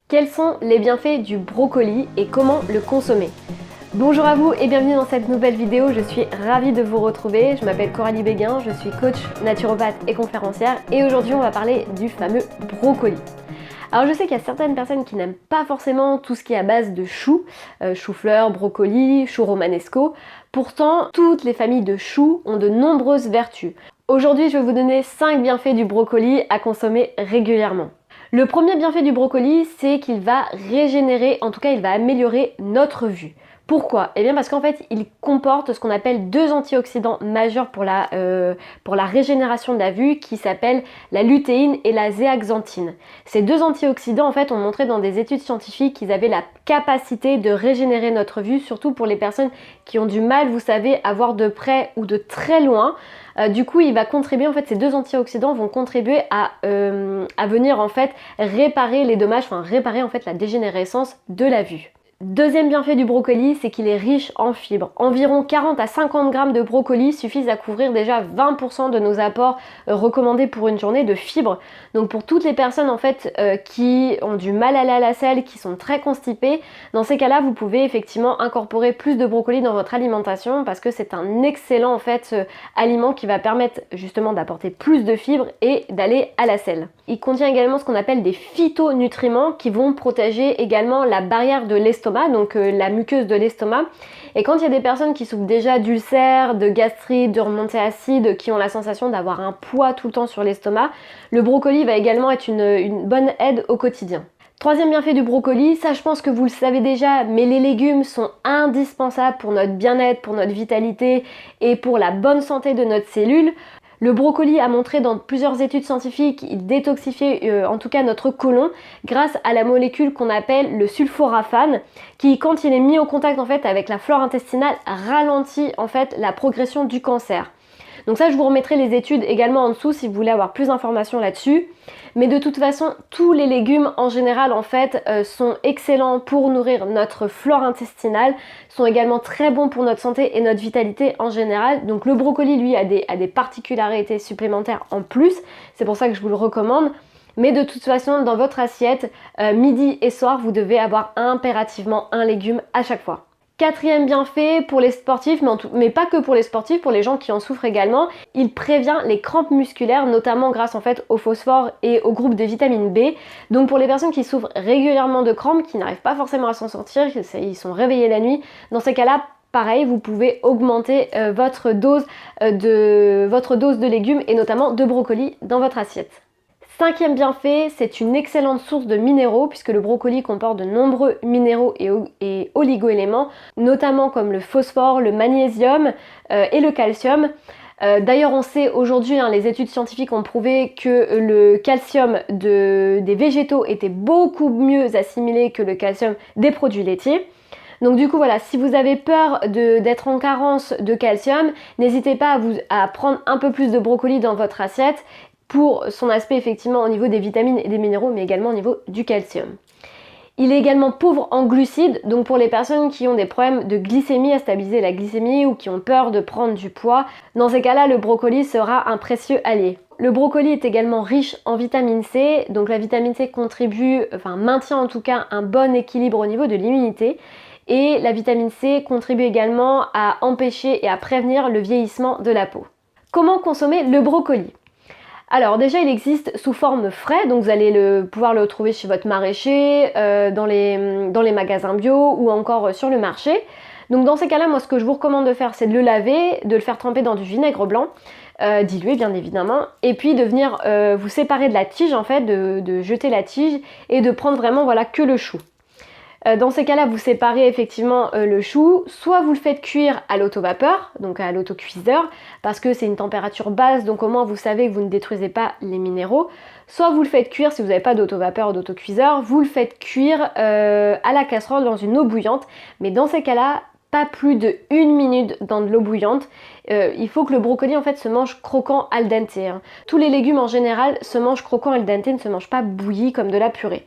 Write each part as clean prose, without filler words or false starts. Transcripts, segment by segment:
Quels sont les bienfaits du brocoli et comment le consommer? Bonjour à vous et bienvenue dans cette nouvelle vidéo, je suis ravie de vous retrouver. Je m'appelle Coralie Béguin, je suis coach naturopathe et conférencière et aujourd'hui on va parler du fameux brocoli. Alors je sais qu'il y a certaines personnes qui n'aiment pas forcément tout ce qui est à base de choux, chou-fleur, brocoli, chou romanesco. Pourtant, toutes les familles de choux ont de nombreuses vertus. Aujourd'hui, je vais vous donner 5 bienfaits du brocoli à consommer régulièrement. Le premier bienfait du brocoli, c'est qu'il va régénérer, en tout cas il va améliorer notre vue. Pourquoi? Eh bien parce qu'en fait il comporte ce qu'on appelle deux antioxydants majeurs pour la régénération de la vue qui s'appellent la lutéine et la zéaxanthine. Ces deux antioxydants en fait ont montré dans des études scientifiques qu'ils avaient la capacité de régénérer notre vue, surtout pour les personnes qui ont du mal, vous savez, à voir de près ou de très loin. Du coup, il va contribuer, en fait, ces deux antioxydants vont contribuer à venir en fait réparer les dommages, enfin réparer en fait la dégénérescence de la vue. Deuxième bienfait du brocoli, c'est qu'il est riche en fibres. Environ 40 à 50 grammes de brocoli suffisent à couvrir déjà 20% de nos apports recommandés pour une journée de fibres. Donc pour toutes les personnes en fait qui ont du mal à aller à la selle, qui sont très constipées, dans ces cas-là, vous pouvez effectivement incorporer plus de brocoli dans votre alimentation parce que c'est un excellent en fait aliment qui va permettre justement d'apporter plus de fibres et d'aller à la selle. Il contient également ce qu'on appelle des phytonutriments qui vont protéger également la barrière de l'estomac, donc la muqueuse de l'estomac. Et quand il y a des personnes qui souffrent déjà d'ulcères, de gastrite, de remontée acide, qui ont la sensation d'avoir un poids tout le temps sur l'estomac, le brocoli va également être une bonne aide au quotidien. Troisième bienfait du brocoli, ça je pense que vous le savez déjà, mais les légumes sont indispensables pour notre bien-être, pour notre vitalité et pour la bonne santé de notre cellule. Le brocoli a montré dans plusieurs études scientifiques qu'il détoxifiait en tout cas notre côlon grâce à la molécule qu'on appelle le sulforaphane qui, quand il est mis au contact en fait avec la flore intestinale, ralentit en fait la progression du cancer. Donc ça, je vous remettrai les études également en dessous si vous voulez avoir plus d'informations là-dessus. Mais de toute façon, tous les légumes en général en fait sont excellents pour nourrir notre flore intestinale, sont également très bons pour notre santé et notre vitalité en général. Donc le brocoli lui a des particularités supplémentaires en plus, c'est pour ça que je vous le recommande. Mais de toute façon, dans votre assiette, midi et soir, vous devez avoir impérativement un légume à chaque fois. Quatrième bienfait pour les sportifs, mais pas que pour les sportifs, pour les gens qui en souffrent également, il prévient les crampes musculaires, notamment grâce en fait au phosphore et au groupe de vitamine B. Donc pour les personnes qui souffrent régulièrement de crampes, qui n'arrivent pas forcément à s'en sortir, ils sont réveillés la nuit, dans ces cas-là, pareil, vous pouvez augmenter votre dose de légumes et notamment de brocoli dans votre assiette. Cinquième bienfait, c'est une excellente source de minéraux puisque le brocoli comporte de nombreux minéraux et oligo-éléments, notamment comme le phosphore, le magnésium et le calcium. D'ailleurs, on sait aujourd'hui, les études scientifiques ont prouvé que le calcium des végétaux était beaucoup mieux assimilé que le calcium des produits laitiers. Donc du coup voilà, si vous avez peur d'être en carence de calcium, n'hésitez pas à prendre un peu plus de brocoli dans votre assiette pour son aspect effectivement au niveau des vitamines et des minéraux, mais également au niveau du calcium. Il est également pauvre en glucides, donc pour les personnes qui ont des problèmes de glycémie, à stabiliser la glycémie ou qui ont peur de prendre du poids, dans ces cas-là, le brocoli sera un précieux allié. Le brocoli est également riche en vitamine C, donc la vitamine C maintient en tout cas un bon équilibre au niveau de l'immunité. Et la vitamine C contribue également à empêcher et à prévenir le vieillissement de la peau. Comment consommer le brocoli ? Alors déjà il existe sous forme frais, donc vous allez pouvoir le trouver chez votre maraîcher, dans les magasins bio ou encore sur le marché. Donc dans ces cas-là, moi ce que je vous recommande de faire, c'est de le laver, de le faire tremper dans du vinaigre blanc, dilué bien évidemment, et puis de venir vous séparer de la tige en fait, de jeter la tige et de prendre vraiment voilà que le chou. Dans ces cas-là, vous séparez effectivement le chou, soit vous le faites cuire à l'autovapeur, donc à l'autocuiseur, parce que c'est une température basse, donc au moins vous savez que vous ne détruisez pas les minéraux, soit vous le faites cuire, si vous n'avez pas d'autovapeur ou d'autocuiseur, vous le faites cuire à la casserole dans une eau bouillante, mais dans ces cas-là, pas plus de 1 minute dans de l'eau bouillante. Il faut que le brocoli en fait se mange croquant al dente. Tous les légumes en général se mangent croquant al dente, ne se mangent pas bouillis comme de la purée.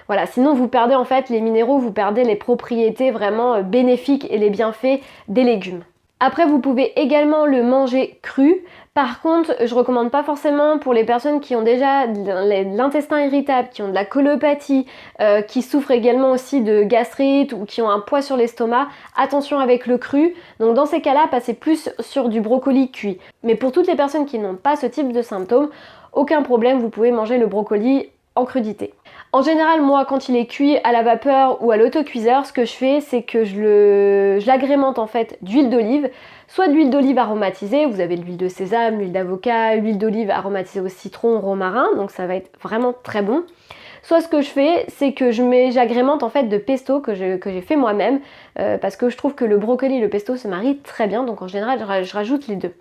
Voilà, sinon vous perdez en fait les minéraux, vous perdez les propriétés vraiment bénéfiques et les bienfaits des légumes. Après, vous pouvez également le manger cru. Par contre, je recommande pas forcément pour les personnes qui ont déjà de l'intestin irritable, qui ont de la colopathie, qui souffrent également aussi de gastrite ou qui ont un poids sur l'estomac. Attention avec le cru. Donc dans ces cas-là, passez plus sur du brocoli cuit. Mais pour toutes les personnes qui n'ont pas ce type de symptômes, aucun problème, vous pouvez manger le brocoli en crudité. En général, moi, quand il est cuit à la vapeur ou à l'autocuiseur, ce que je fais, c'est que je l'agrémente en fait d'huile d'olive, soit d'huile d'olive aromatisée, vous avez de l'huile de sésame, l'huile d'avocat, l'huile d'olive aromatisée au citron, romarin, donc ça va être vraiment très bon. Soit ce que je fais, c'est que j'agrémente en fait de pesto que j'ai fait moi-même, parce que je trouve que le brocoli et le pesto se marient très bien, donc en général, je rajoute les deux.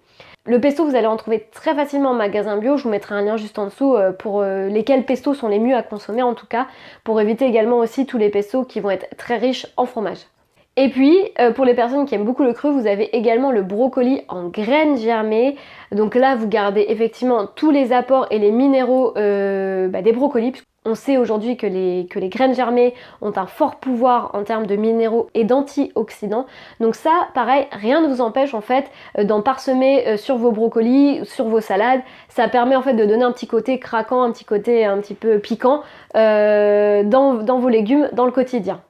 Le pesto, vous allez en trouver très facilement en magasin bio, je vous mettrai un lien juste en dessous pour lesquels pestos sont les mieux à consommer en tout cas, pour éviter également aussi tous les pestos qui vont être très riches en fromage. Et puis, pour les personnes qui aiment beaucoup le cru, vous avez également le brocoli en graines germées. Donc là, vous gardez effectivement tous les apports et les minéraux des brocolis. On sait aujourd'hui que les graines germées ont un fort pouvoir en termes de minéraux et d'antioxydants. Donc ça, pareil, rien ne vous empêche en fait d'en parsemer sur vos brocolis, sur vos salades. Ça permet en fait de donner un petit côté craquant, un petit côté un petit peu piquant dans vos légumes, dans le quotidien.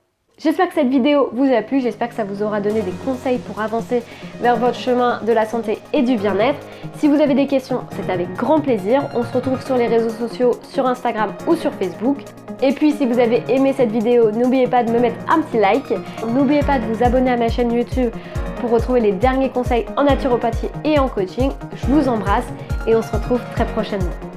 J'espère que cette vidéo vous a plu, j'espère que ça vous aura donné des conseils pour avancer vers votre chemin de la santé et du bien-être. Si vous avez des questions, c'est avec grand plaisir. On se retrouve sur les réseaux sociaux, sur Instagram ou sur Facebook. Et puis si vous avez aimé cette vidéo, n'oubliez pas de me mettre un petit like. N'oubliez pas de vous abonner à ma chaîne YouTube pour retrouver les derniers conseils en naturopathie et en coaching. Je vous embrasse et on se retrouve très prochainement.